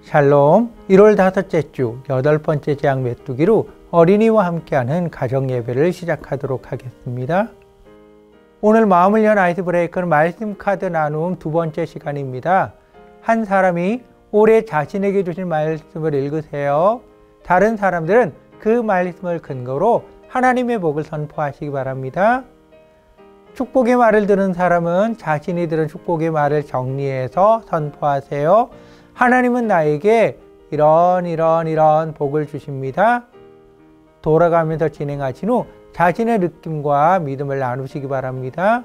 샬롬. 1월 5째 주 8번째 재앙 메뚜기로 어린이와 함께하는 가정예배를 시작하도록 하겠습니다. 오늘 마음을 연 아이스 브레이크는 말씀 카드 나눔 2번째 시간입니다. 한 사람이 올해 자신에게 주신 말씀을 읽으세요. 다른 사람들은 그 말씀을 근거로 하나님의 복을 선포하시기 바랍니다. 축복의 말을 들은 사람은 자신이 들은 축복의 말을 정리해서 선포하세요. 하나님은 나에게 이런 복을 주십니다. 돌아가면서 진행하신 후 자신의 느낌과 믿음을 나누시기 바랍니다.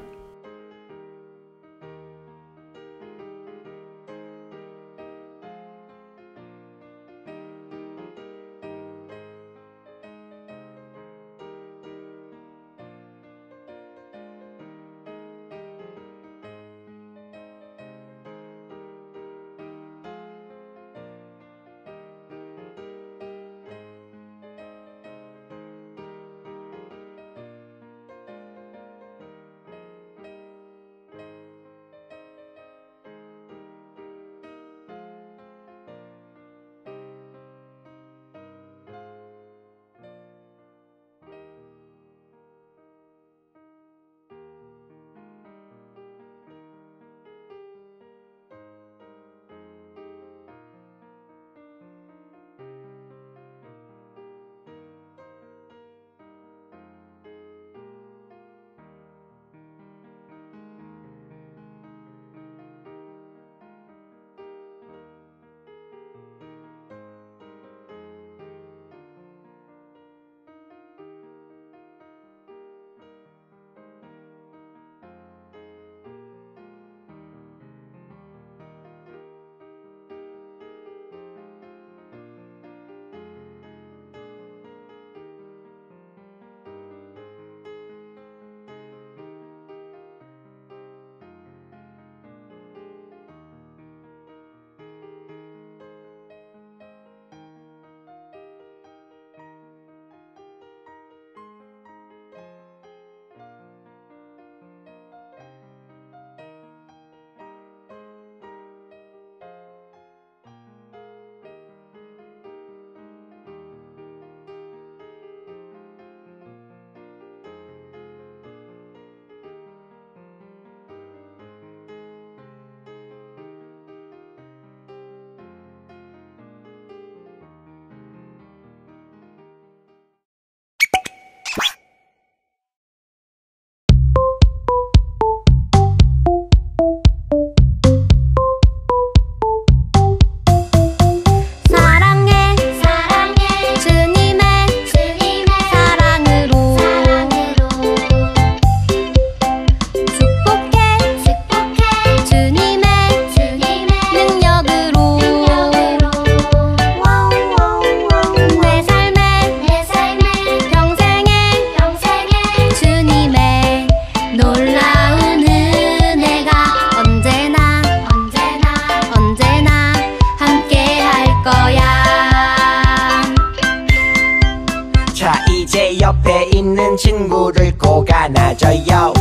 친구를 꼭 안아줘요.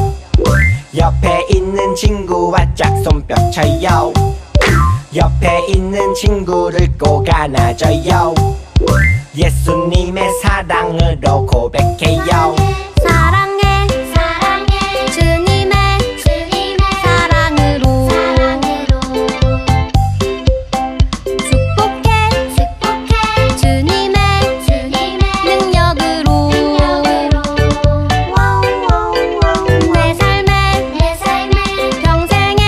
옆에 있는 친구와 짝손뼉 쳐요. 옆에 있는 친구를 꼭 안아줘요. 예수님의 사랑으로 고백해요. 사랑해 사랑해 주님의 사랑으로 축복해 주님의 능력으로 내 삶에 평생에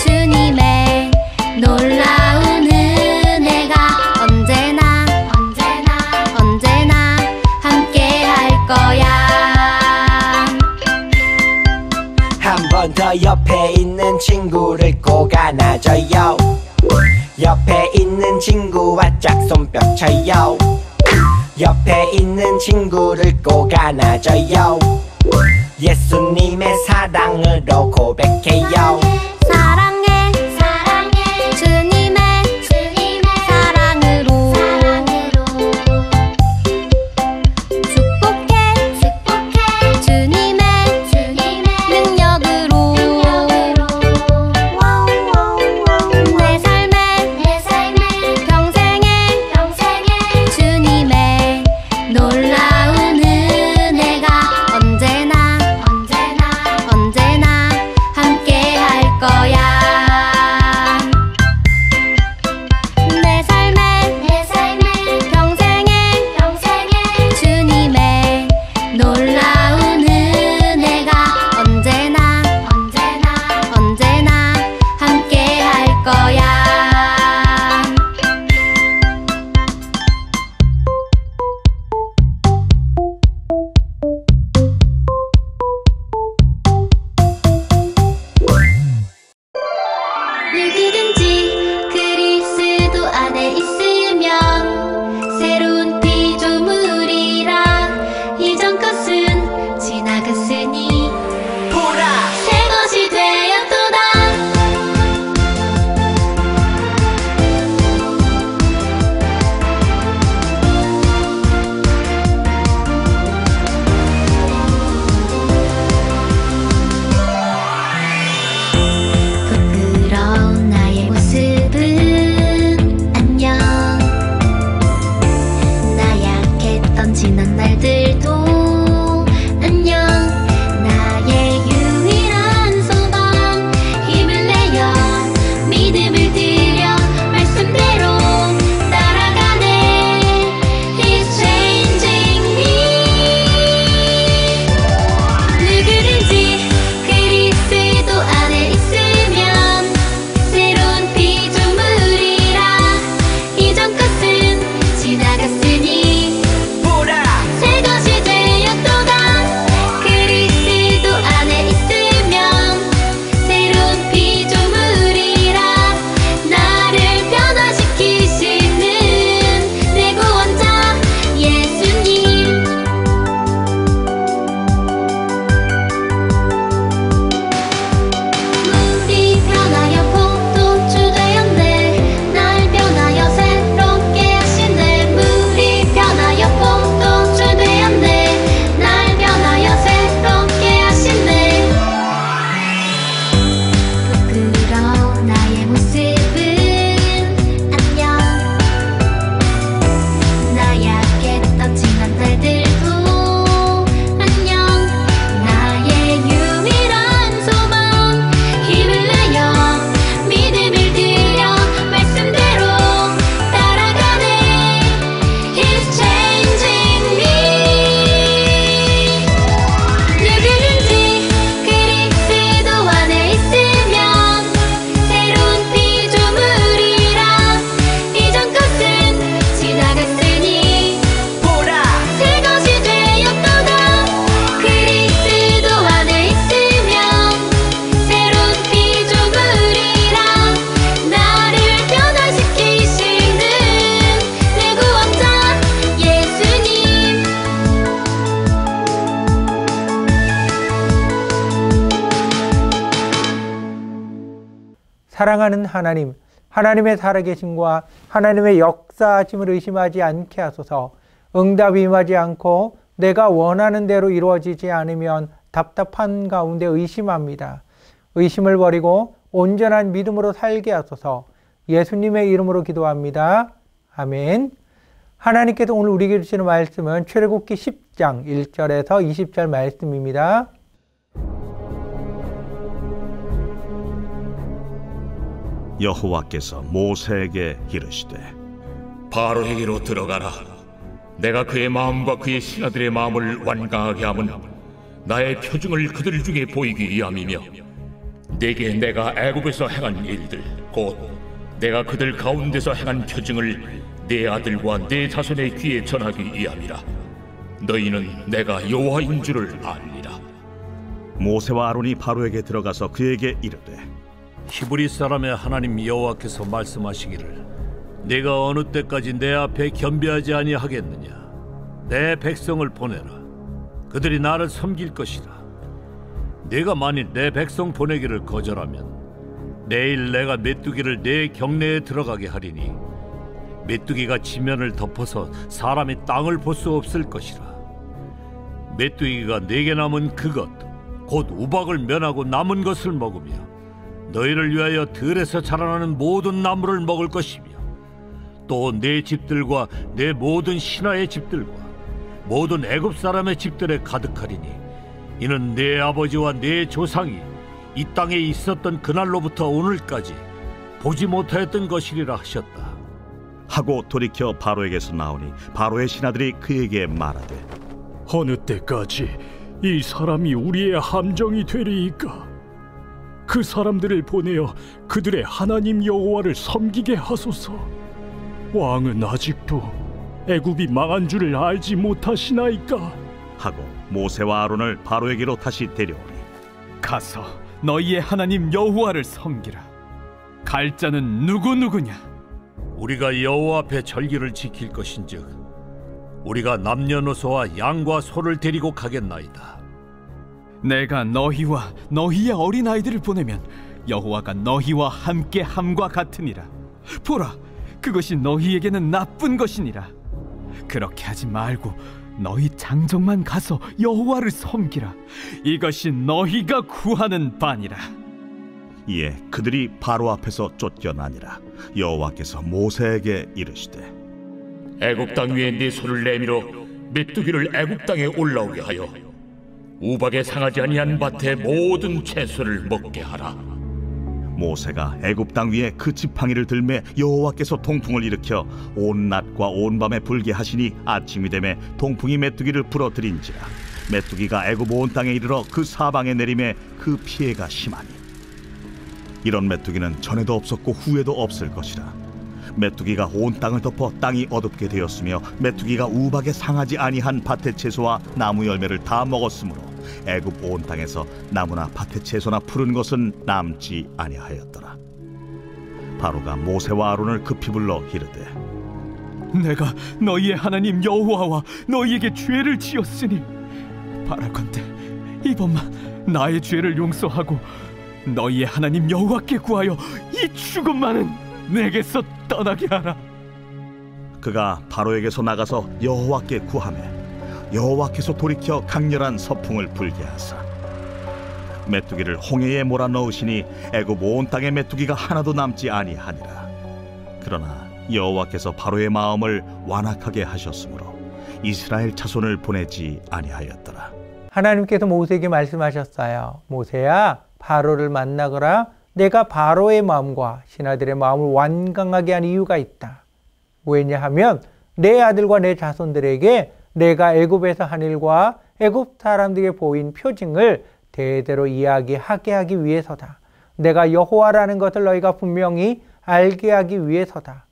주님의 놀라운 은혜가 언제나 함께 할 거야. 한 번 더 옆에 있는 친구를 꼭 안아줘요. 옆에 있는 친구와 짝손뼉 쳐요. 옆에 있는 친구를 꼭 안아줘요. 예수님의 사랑으로 고백해요. 사랑해 주님의 사랑으로 축복해 주님의 능력으로 내 삶에 사랑하는 하나님, 하나님의 살아계심과 하나님의 역사하심을 의심하지 않게 하소서. 응답이 임하지 않고 내가 원하는 대로 이루어지지 않으면 답답한 가운데 의심합니다. 의심을 버리고 온전한 믿음으로 살게 하소서. 예수님의 이름으로 기도합니다. 아멘. 하나님께서 오늘 우리에게 주시는 말씀은 출애굽기 10장 1절에서 20절 말씀입니다. 여호와께서 모세에게 이르시되 바로에게로 들어가라. 내가 그의 마음과 그의 신하들의 마음을 완강하게 함은 나의 표징을 그들 중에 보이기 위함이며 내게 내가 애굽에서 행한 일들 곧 내가 그들 가운데서 행한 표징을 내 아들과 내 자손의 귀에 전하기 위함이라. 너희는 내가 여호와인 줄을 알리라. 모세와 아론이 바로에게 들어가서 그에게 이르되 히브리 사람의 하나님 여호와께서 말씀하시기를 내가 어느 때까지 내 앞에 겸비하지 아니하겠느냐. 내 백성을 보내라. 그들이 나를 섬길 것이라. 내가 만일 내 백성 보내기를 거절하면 내일 내가 메뚜기를 내 경내에 들어가게 하리니 메뚜기가 지면을 덮어서 사람이 땅을 볼 수 없을 것이라. 메뚜기가 내게 남은 그것 곧 우박을 면하고 남은 것을 먹으며 너희를 위하여 들에서 자라나는 모든 나무를 먹을 것이며 또 내 집들과 내 모든 신하의 집들과 모든 애굽 사람의 집들에 가득하리니 이는 내 아버지와 내 조상이 이 땅에 있었던 그날로부터 오늘까지 보지 못하였던 것이리라 하셨다. 하고 돌이켜 바로에게서 나오니 바로의 신하들이 그에게 말하되 어느 때까지 이 사람이 우리의 함정이 되리이까? 그 사람들을 보내어 그들의 하나님 여호와를 섬기게 하소서. 왕은 아직도 애굽이 망한 줄을 알지 못하시나이까? 하고 모세와 아론을 바로에게로 다시 데려오니 가서 너희의 하나님 여호와를 섬기라. 갈 자는 누구냐? 우리가 여호와 앞에 절기를 지킬 것인즉 우리가 남녀노소와 양과 소를 데리고 가겠나이다. 내가 너희와 너희의 어린아이들을 보내면 여호와가 너희와 함께 함과 같으니라. 보라, 그것이 너희에게는 나쁜 것이니라. 그렇게 하지 말고 너희 장정만 가서 여호와를 섬기라. 이것이 너희가 구하는 바니라. 이에 그들이 바로 앞에서 쫓겨나니라. 여호와께서 모세에게 이르시되 애굽 땅 위에 네 손을 내밀어 메뚜기를 애굽 땅에 올라오게 하여 우박에 상하지 아니한 밭의 모든 채소를 먹게 하라. 모세가 애굽 땅 위에 그 지팡이를 들매 여호와께서 동풍을 일으켜 온 낮과 온 밤에 불게 하시니 아침이 되매 동풍이 메뚜기를 불어들인지라. 메뚜기가 애굽 온 땅에 이르러 그 사방에 내림에 그 피해가 심하니 이런 메뚜기는 전에도 없었고 후에도 없을 것이라. 메뚜기가 온 땅을 덮어 땅이 어둡게 되었으며 메뚜기가 우박에 상하지 아니한 밭의 채소와 나무 열매를 다 먹었으므로 애굽 온 땅에서 나무나 밭의 채소나 푸른 것은 남지 아니하였더라. 바로가 모세와 아론을 급히 불러 이르되 내가 너희의 하나님 여호와와 너희에게 죄를 지었으니 바라건대 이번만 나의 죄를 용서하고 너희의 하나님 여호와께 구하여 이 죽음만은 내게서 떠나게 하라. 그가 바로에게서 나가서 여호와께 구하매 여호와께서 돌이켜 강렬한 서풍을 불게 하사 메뚜기를 홍해에 몰아넣으시니 애굽 온 땅에 메뚜기가 하나도 남지 아니하니라. 그러나 여호와께서 바로의 마음을 완악하게 하셨으므로 이스라엘 자손을 보내지 아니하였더라. 하나님께서 모세에게 말씀하셨어요. 모세야, 바로를 만나거라. 내가 바로의 마음과 신하들의 마음을 완강하게 한 이유가 있다. 왜냐하면 내 아들과 내 자손들에게 내가 애굽에서 한 일과 애굽 사람들에게 보인 표징을 대대로 이야기하게 하기 위해서다. 내가 여호와라는 것을 너희가 분명히 알게 하기 위해서다.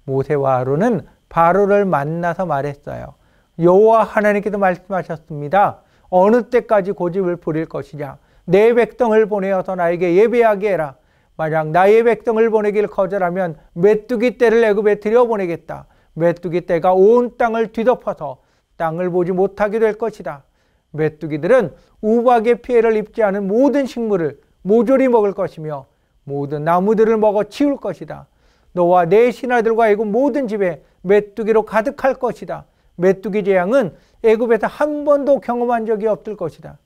모세와 아론은 바로를 만나서 말했어요. 여호와 하나님께서 말씀하셨습니다. 어느 때까지 고집을 부릴 것이냐? 내 백성을 보내어서 나에게 예배하게 해라. 만약 나의 백성을 보내기를 거절하면 메뚜기 떼를 애굽에 들여보내겠다. 메뚜기 떼가 온 땅을 뒤덮어서 땅을 보지 못하게 될 것이다. 메뚜기들은 우박의 피해를 입지 않은 모든 식물을 모조리 먹을 것이며 모든 나무들을 먹어 치울 것이다. 너와 내 신하들과 애굽 모든 집에 메뚜기로 가득할 것이다. 메뚜기 재앙은 애굽에서 한 번도 경험한 적이 없을 것이다.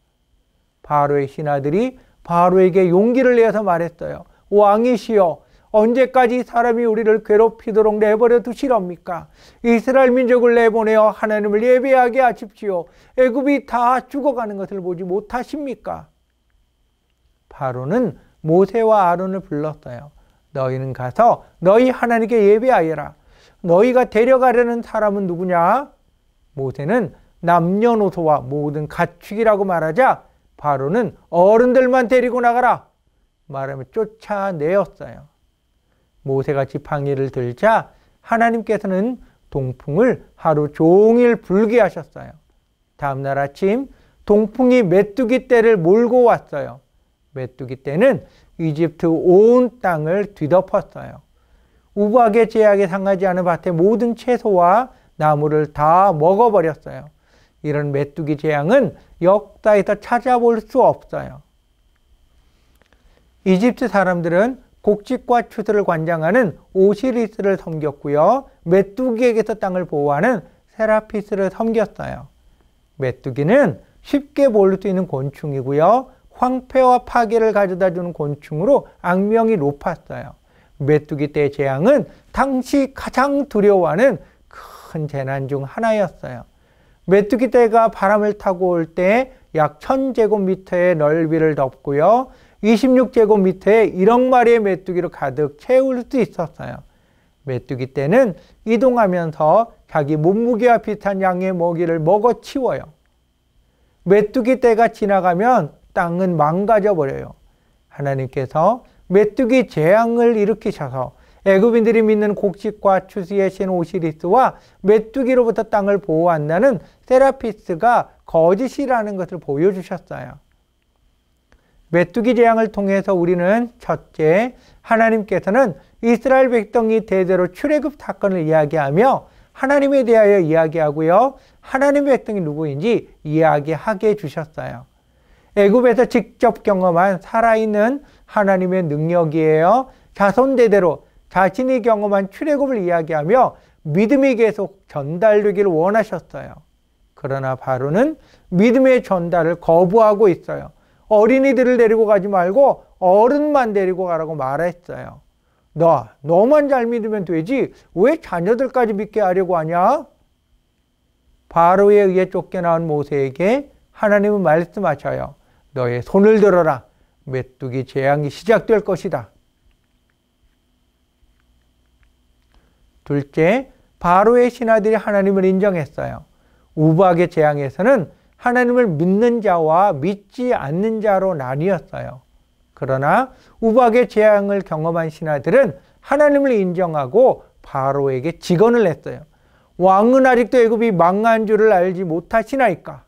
바로의 신하들이 바로에게 용기를 내어서 말했어요. 왕이시여, 언제까지 사람이 우리를 괴롭히도록 내버려 두시렵니까? 이스라엘 민족을 내보내어 하나님을 예배하게 하십시오. 애굽이 다 죽어가는 것을 보지 못하십니까? 바로는 모세와 아론을 불렀어요. 너희는 가서 너희 하나님께 예배하여라. 너희가 데려가려는 사람은 누구냐? 모세는 남녀노소와 모든 가축이라고 말하자 바로는 어른들만 데리고 나가라 말하며 쫓아내었어요. 모세가 지팡이를 들자 하나님께서는 동풍을 하루 종일 불게 하셨어요. 다음날 아침 동풍이 메뚜기 떼를 몰고 왔어요. 메뚜기 떼는 이집트 온 땅을 뒤덮었어요. 우박의 제약에 상하지 않은 밭의 모든 채소와 나무를 다 먹어버렸어요. 이런 메뚜기 재앙은 역사에서 찾아볼 수 없어요. 이집트 사람들은 곡식과 추수를 관장하는 오시리스를 섬겼고요. 메뚜기에게서 땅을 보호하는 세라피스를 섬겼어요. 메뚜기는 쉽게 볼 수 있는 곤충이고요. 황폐와 파괴를 가져다주는 곤충으로 악명이 높았어요. 메뚜기 떼 재앙은 당시 가장 두려워하는 큰 재난 중 하나였어요. 메뚜기 떼가 바람을 타고 올 때 약 1000제곱미터의 넓이를 덮고요. 26제곱미터의 1억 마리의 메뚜기로 가득 채울 수 있었어요. 메뚜기 떼는 이동하면서 자기 몸무게와 비슷한 양의 먹이를 먹어 치워요. 메뚜기 떼가 지나가면 땅은 망가져 버려요. 하나님께서 메뚜기 재앙을 일으키셔서 애굽인들이 믿는 곡식과 추수의 신 오시리스와 메뚜기로부터 땅을 보호한다는 세라피스가 거짓이라는 것을 보여주셨어요. 메뚜기 재앙을 통해서 우리는 첫째, 하나님께서는 이스라엘 백성이 대대로 출애굽 사건을 이야기하며 하나님에 대하여 이야기하고요. 하나님의 백성이 누구인지 이야기하게 해주셨어요. 애굽에서 직접 경험한 살아있는 하나님의 능력이에요. 자손 대대로 자신이 경험한 출애굽을 이야기하며 믿음이 계속 전달되기를 원하셨어요. 그러나 바로는 믿음의 전달을 거부하고 있어요. 어린이들을 데리고 가지 말고 어른만 데리고 가라고 말했어요. 너만 잘 믿으면 되지 왜 자녀들까지 믿게 하려고 하냐? 바로에 의해 쫓겨나온 모세에게 하나님은 말씀하셔요. 너의 손을 들어라. 메뚜기 재앙이 시작될 것이다. 둘째, 바로의 신하들이 하나님을 인정했어요. 우박의 재앙에서는 하나님을 믿는 자와 믿지 않는 자로 나뉘었어요. 그러나 우박의 재앙을 경험한 신하들은 하나님을 인정하고 바로에게 직언을 했어요. 왕은 아직도 애굽이 망한 줄을 알지 못하시나이까?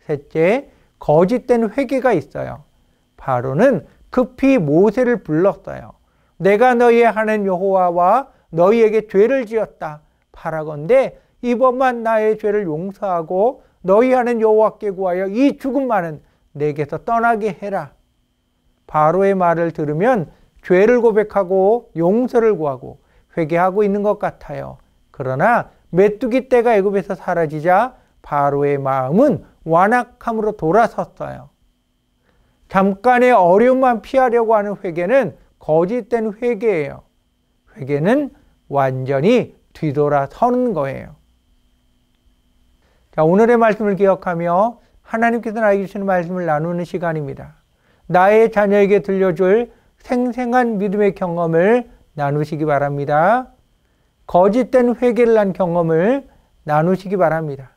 셋째, 거짓된 회개가 있어요. 바로는 급히 모세를 불렀어요. 내가 너희의 하나님 여호와와 너희에게 죄를 지었다. 바라건대 이번만 나의 죄를 용서하고 너희 하나님 여호와께 구하여 이 죽음만은 내게서 떠나게 해라. 바로의 말을 들으면 죄를 고백하고 용서를 구하고 회개하고 있는 것 같아요. 그러나 메뚜기 떼가 애굽에서 사라지자 바로의 마음은 완악함으로 돌아섰어요. 잠깐의 어려움만 피하려고 하는 회개는 거짓된 회개예요. 회개는 완전히 뒤돌아서는 거예요. 자, 오늘의 말씀을 기억하며 하나님께서 나에게 주시는 말씀을 나누는 시간입니다. 나의 자녀에게 들려줄 생생한 믿음의 경험을 나누시기 바랍니다. 거짓된 회개를 한 경험을 나누시기 바랍니다.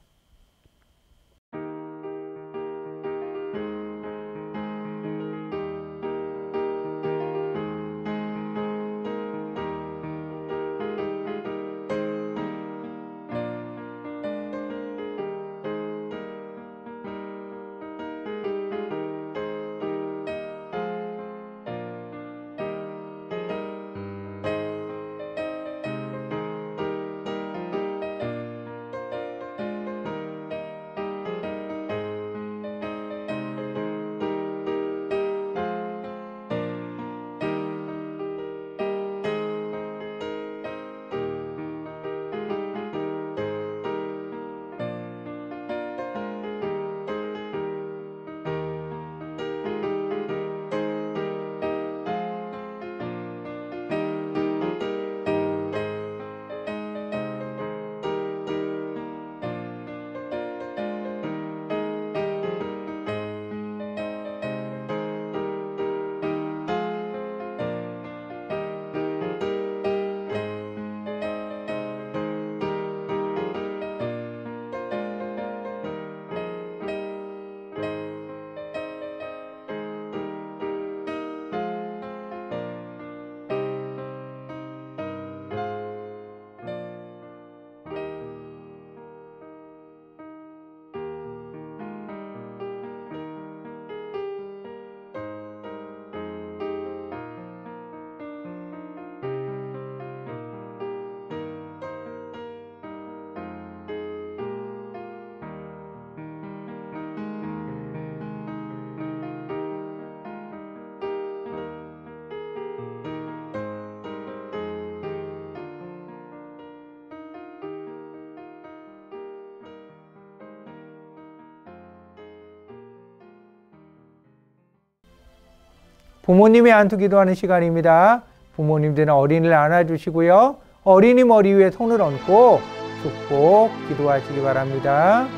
부모님의 안수 기도하는 시간입니다. 부모님들은 어린이를 안아주시고요. 어린이 머리 위에 손을 얹고 축복 기도하시기 바랍니다.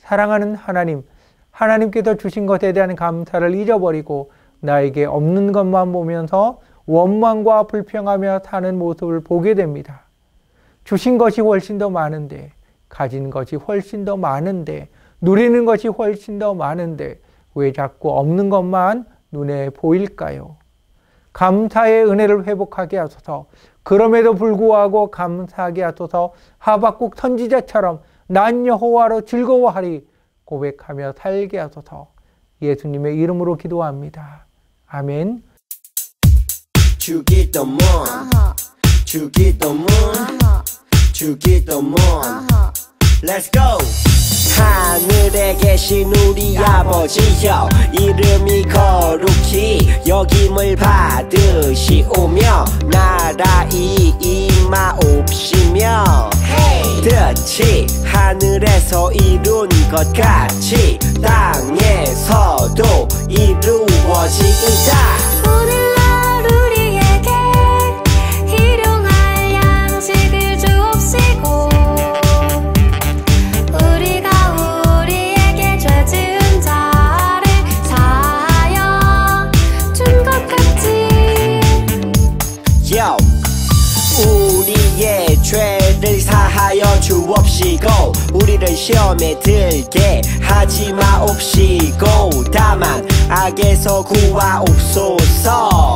사랑하는 하나님, 하나님께서 주신 것에 대한 감사를 잊어버리고 나에게 없는 것만 보면서 원망과 불평하며 사는 모습을 보게 됩니다. 주신 것이 훨씬 더 많은데, 가진 것이 훨씬 더 많은데, 누리는 것이 훨씬 더 많은데 왜 자꾸 없는 것만 눈에 보일까요? 감사의 은혜를 회복하게 하소서. 그럼에도 불구하고 감사하게 하소서. 하박국 선지자처럼 난 여호와로 즐거워하리 고백하며 살게 하소서. 예수님의 이름으로 기도합니다. 아멘. 주기도문 주기도문 주기도문 Let's go. 하늘에 계신 우리 아버지여, 이름이 거룩히 여김을 받으시오며 나라의 임하옵시며 뜻이 하늘에서 이룬 것 같이 땅에서도 이루어지이다. 오늘날 우리에게 일용할 양식을 주옵시고 우리가 우리에게 죄 지은 자를 사하여 준 것 같이 우리의 죄를 사하여 주옵시고 우리를 시험에 들게 하지 마옵시고 다만 악에서 구하옵소서.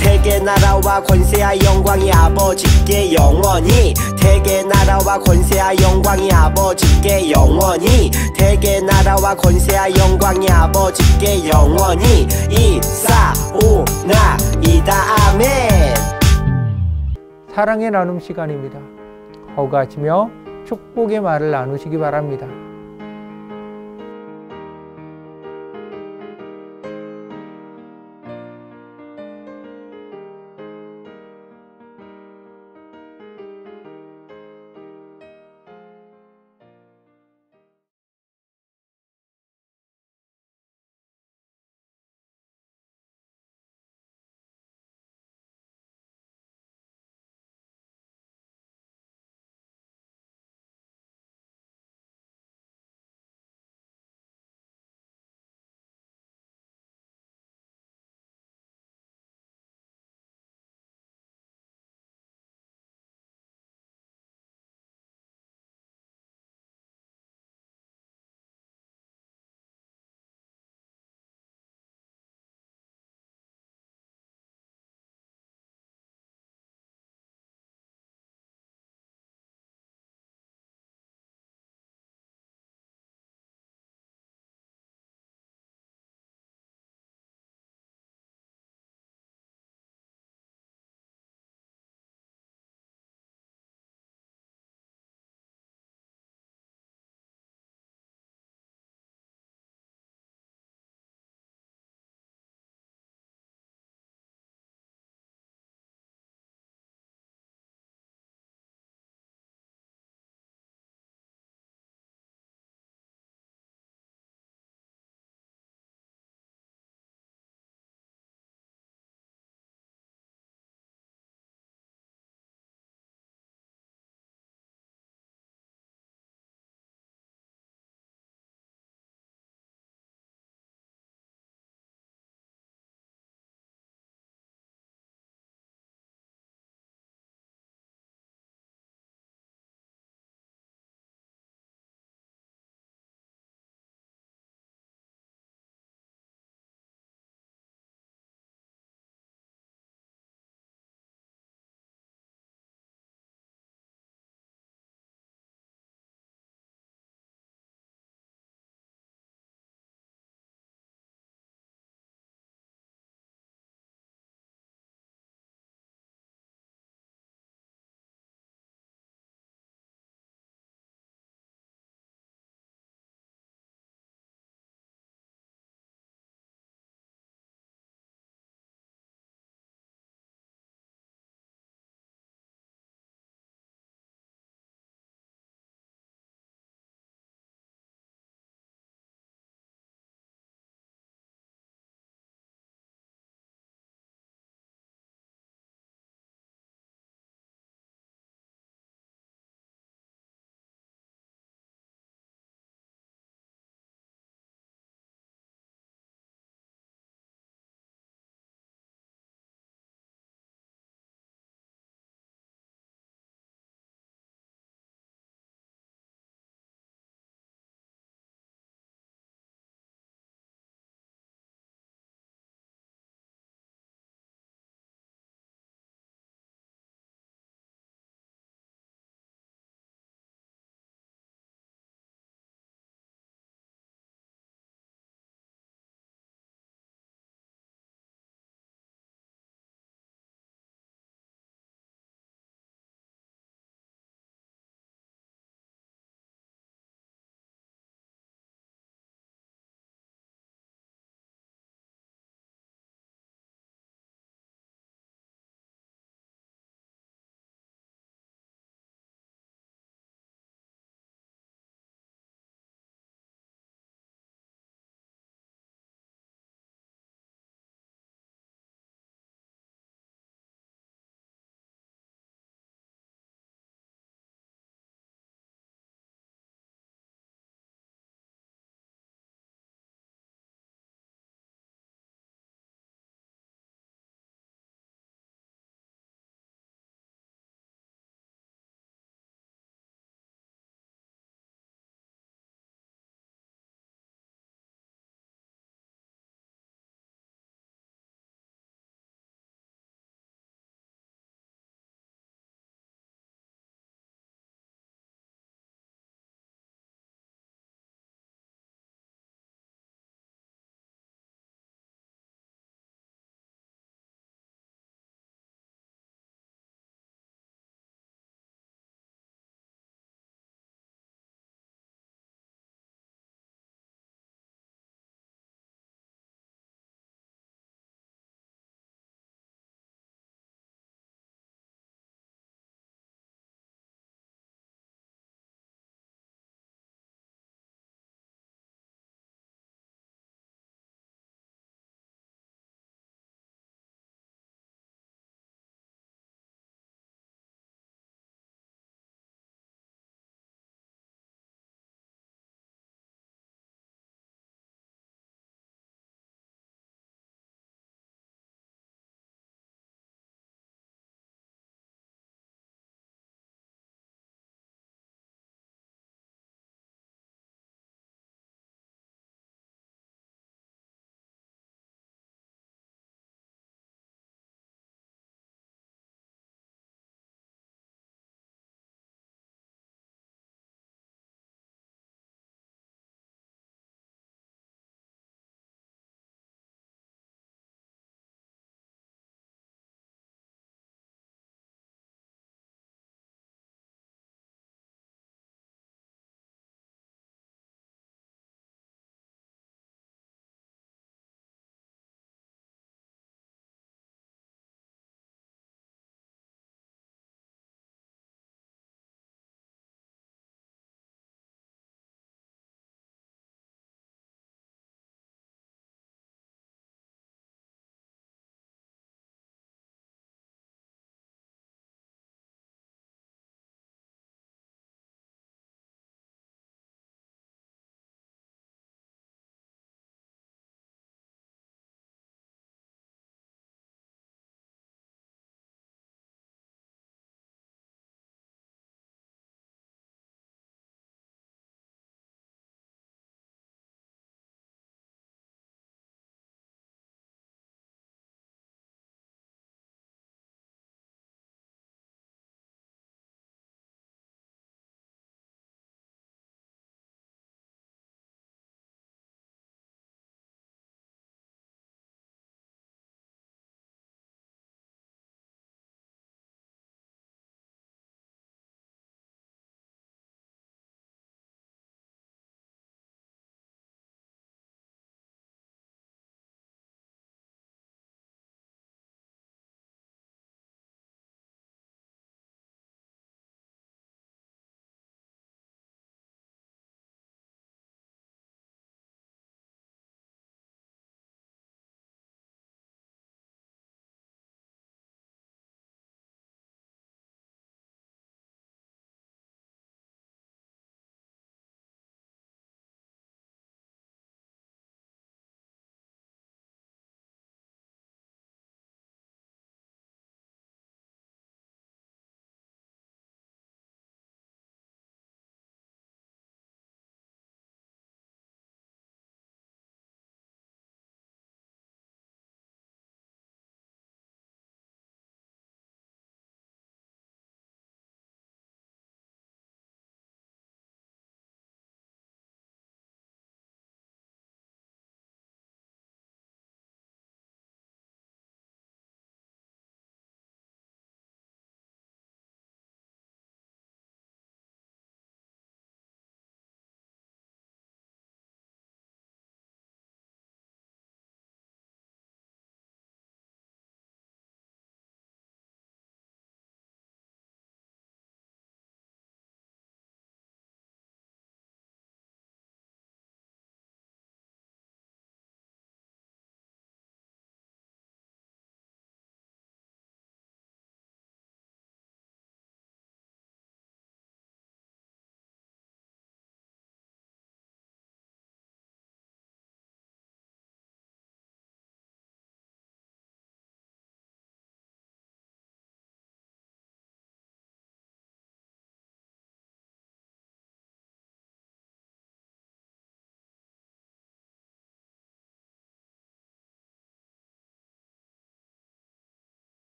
태계 나라와 권세와 영광이 아버지께 영원히, 태계 나라와 권세와 영광이 아버지께 영원히, 태계 나라와 권세와 영광이 아버지께 영원히 이사오나이다. 아멘. 사랑의 나눔 시간입니다. 허가하시며 축복의 말을 나누시기 바랍니다.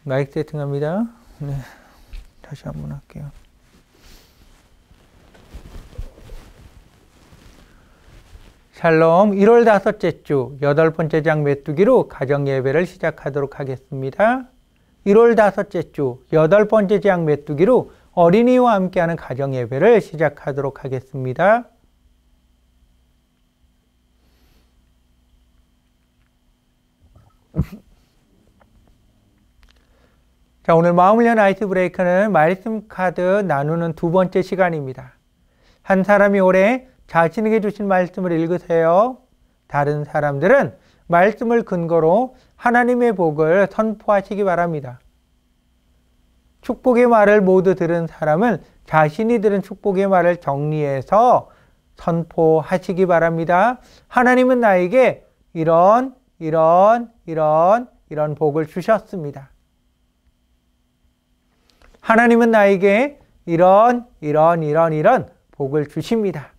마이크 세팅합니다. 네, 다시 한번 할게요. 샬롬, 1월 5째 주 8번째 장 메뚜기로 가정 예배를 시작하도록 하겠습니다. 1월 5째 주 8번째 장 메뚜기로 어린이와 함께하는 가정 예배를 시작하도록 하겠습니다. 자, 오늘 마음을 연 아이스 브레이크는 말씀 카드 나누는 두 번째 시간입니다. 한 사람이 올해 자신에게 주신 말씀을 읽으세요. 다른 사람들은 말씀을 근거로 하나님의 복을 선포하시기 바랍니다. 축복의 말을 모두 들은 사람은 자신이 들은 축복의 말을 정리해서 선포하시기 바랍니다. 하나님은 나에게 이런 복을 주셨습니다. 하나님은 나에게 이런 복을 주십니다.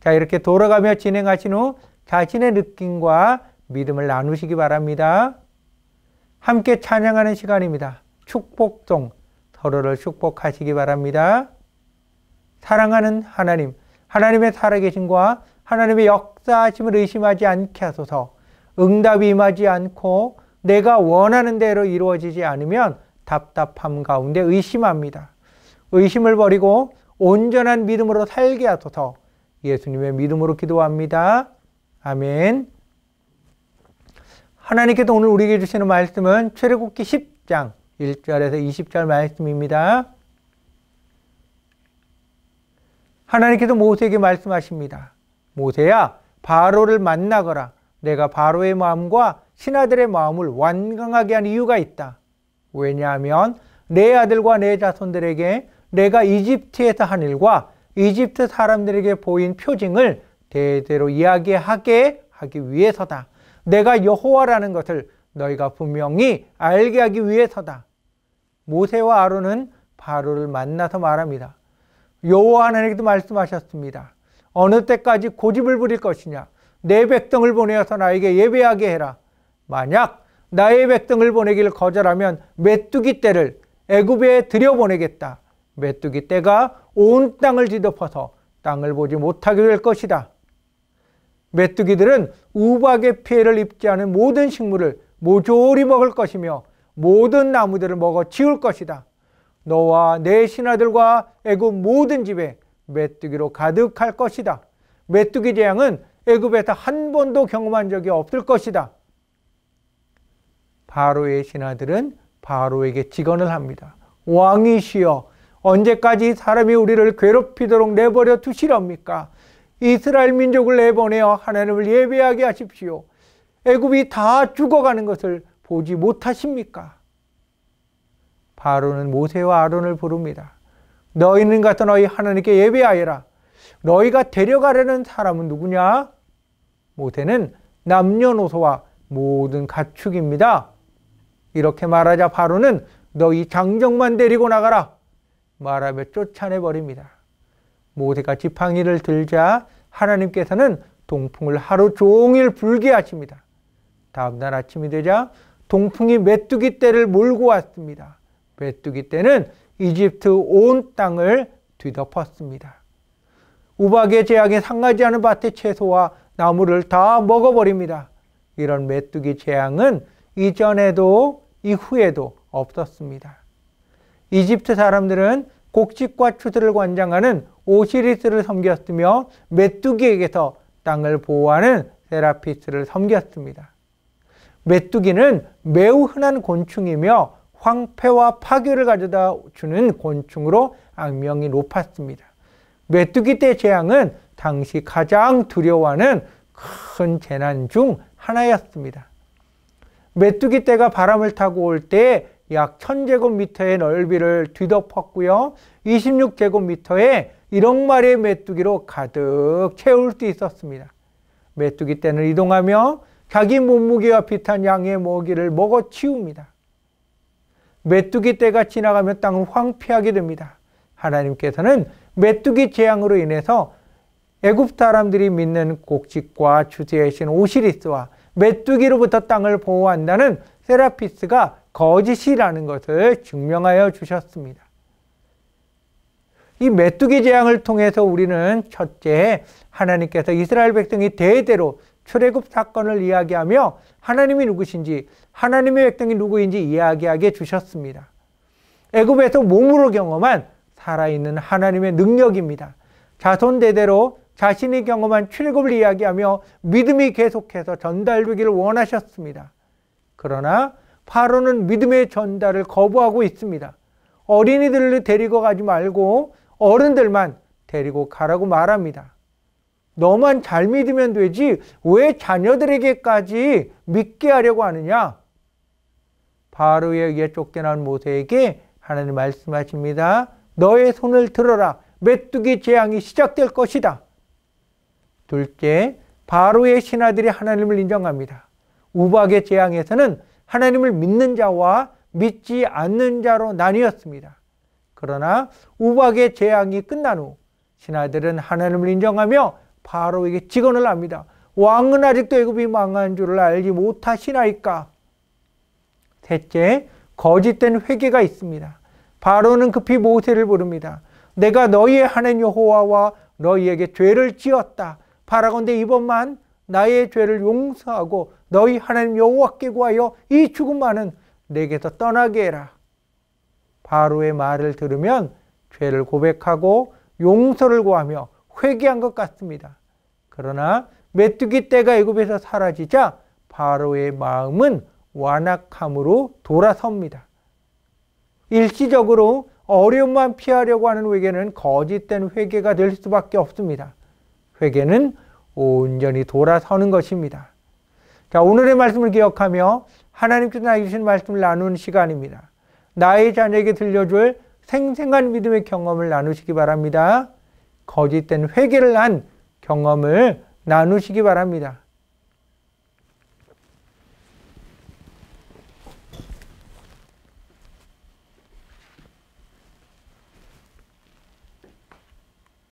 자, 이렇게 돌아가며 진행하신 후 자신의 느낌과 믿음을 나누시기 바랍니다. 함께 찬양하는 시간입니다. 축복송, 서로를 축복하시기 바랍니다. 사랑하는 하나님, 하나님의 살아계심과 하나님의 역사하심을 의심하지 않게 하소서. 응답이 임하지 않고 내가 원하는 대로 이루어지지 않으면 답답함 가운데 의심합니다. 의심을 버리고 온전한 믿음으로 살게 하소서. 예수님의 믿음으로 기도합니다. 아멘. 하나님께서 오늘 우리에게 주시는 말씀은 출애굽기 10장 1절에서 20절 말씀입니다. 하나님께서 모세에게 말씀하십니다. 모세야, 바로를 만나거라. 내가 바로의 마음과 신하들의 마음을 완강하게 한 이유가 있다. 왜냐하면 내 아들과 내 자손들에게 내가 이집트에서 한 일과 이집트 사람들에게 보인 표징을 대대로 이야기하게 하기 위해서다. 내가 여호와라는 것을 너희가 분명히 알게 하기 위해서다. 모세와 아론은 바로를 만나서 말합니다. 여호와 하나님께서 말씀하셨습니다. 어느 때까지 고집을 부릴 것이냐? 내 백성을 보내어서 나에게 예배하게 해라. 만약 나의 백성을 보내기를 거절하면 메뚜기 떼를 애굽에 들여보내겠다. 메뚜기 떼가 온 땅을 뒤덮어서 땅을 보지 못하게 될 것이다. 메뚜기들은 우박의 피해를 입지 않은 모든 식물을 모조리 먹을 것이며 모든 나무들을 먹어 치울 것이다. 너와 내 신하들과 애굽 모든 집에 메뚜기로 가득할 것이다. 메뚜기 재앙은 애굽에서 한 번도 경험한 적이 없을 것이다. 바로의 신하들은 바로에게 직언을 합니다. 왕이시여, 언제까지 사람이 우리를 괴롭히도록 내버려 두시렵니까? 이스라엘 민족을 내보내어 하나님을 예배하게 하십시오. 애굽이 다 죽어가는 것을 보지 못하십니까? 바로는 모세와 아론을 부릅니다. 너희는 가서 너희 하나님께 예배하여라. 너희가 데려가려는 사람은 누구냐? 모세는 남녀노소와 모든 가축입니다. 이렇게 말하자 바로는 너희 장정만 데리고 나가라 말하며 쫓아내버립니다. 모세가 지팡이를 들자 하나님께서는 동풍을 하루 종일 불게 하십니다. 다음날 아침이 되자 동풍이 메뚜기 떼를 몰고 왔습니다. 메뚜기 떼는 이집트 온 땅을 뒤덮었습니다. 우박의 재앙에 상하지 않은 밭의 채소와 나무를 다 먹어버립니다. 이런 메뚜기 재앙은 이전에도 이후에도 없었습니다. 이집트 사람들은 곡식과 추수를 관장하는 오시리스를 섬겼으며 메뚜기에게서 땅을 보호하는 세라피스를 섬겼습니다. 메뚜기는 매우 흔한 곤충이며 황폐와 파괴를 가져다 주는 곤충으로 악명이 높았습니다. 메뚜기 떼 재앙은 당시 가장 두려워하는 큰 재난 중 하나였습니다. 메뚜기 떼가 바람을 타고 올 때 약 1000제곱미터의 넓이를 뒤덮었고요. 26제곱미터의 1억 마리의 메뚜기로 가득 채울 수 있었습니다. 메뚜기 떼는 이동하며 자기 몸무게와 비슷한 양의 먹이를 먹어 치웁니다. 메뚜기 떼가 지나가며 땅은 황폐하게 됩니다. 하나님께서는 메뚜기 재앙으로 인해서 애굽 사람들이 믿는 곡식과 추수의 신 오시리스와 메뚜기로부터 땅을 보호한다는 세라피스가 거짓이라는 것을 증명하여 주셨습니다. 이 메뚜기 재앙을 통해서 우리는 첫째, 하나님께서 이스라엘 백성이 대대로 출애굽 사건을 이야기하며 하나님이 누구신지, 하나님의 백성이 누구인지 이야기하게 주셨습니다. 애굽에서 몸으로 경험한 살아있는 하나님의 능력입니다. 자손 대대로 자신이 경험한 출애굽을 이야기하며 믿음이 계속해서 전달되기를 원하셨습니다. 그러나 파로는 믿음의 전달을 거부하고 있습니다. 어린이들을 데리고 가지 말고 어른들만 데리고 가라고 말합니다. 너만 잘 믿으면 되지 왜 자녀들에게까지 믿게 하려고 하느냐? 바로에 의해 쫓겨난 모세에게 하나님 말씀하십니다. 너의 손을 들어라. 메뚜기 재앙이 시작될 것이다. 둘째, 바로의 신하들이 하나님을 인정합니다. 우박의 재앙에서는 하나님을 믿는 자와 믿지 않는 자로 나뉘었습니다. 그러나 우박의 재앙이 끝난 후 신하들은 하나님을 인정하며 바로에게 직언을 합니다. 왕은 아직도 애굽이 망한 줄을 알지 못하시나이까? 셋째, 거짓된 회개가 있습니다. 바로는 급히 모세를 부릅니다. 내가 너희의 하나님 여호와와 너희에게 죄를 지었다. 바라건대 이번만 나의 죄를 용서하고 너희 하나님 여호와께 구하여 이 죽음만은 내게서 떠나게 해라. 바로의 말을 들으면 죄를 고백하고 용서를 구하며 회개한 것 같습니다. 그러나 메뚜기 떼가 애굽에서 사라지자 바로의 마음은 완악함으로 돌아섭니다. 일시적으로 어려움만 피하려고 하는 회개는 거짓된 회개가 될 수밖에 없습니다. 회개는 온전히 돌아서는 것입니다. 자, 오늘의 말씀을 기억하며 하나님께서 나에게 주신 말씀을 나누는 시간입니다. 나의 자녀에게 들려줄 생생한 믿음의 경험을 나누시기 바랍니다. 거짓된 회개를 한 경험을 나누시기 바랍니다.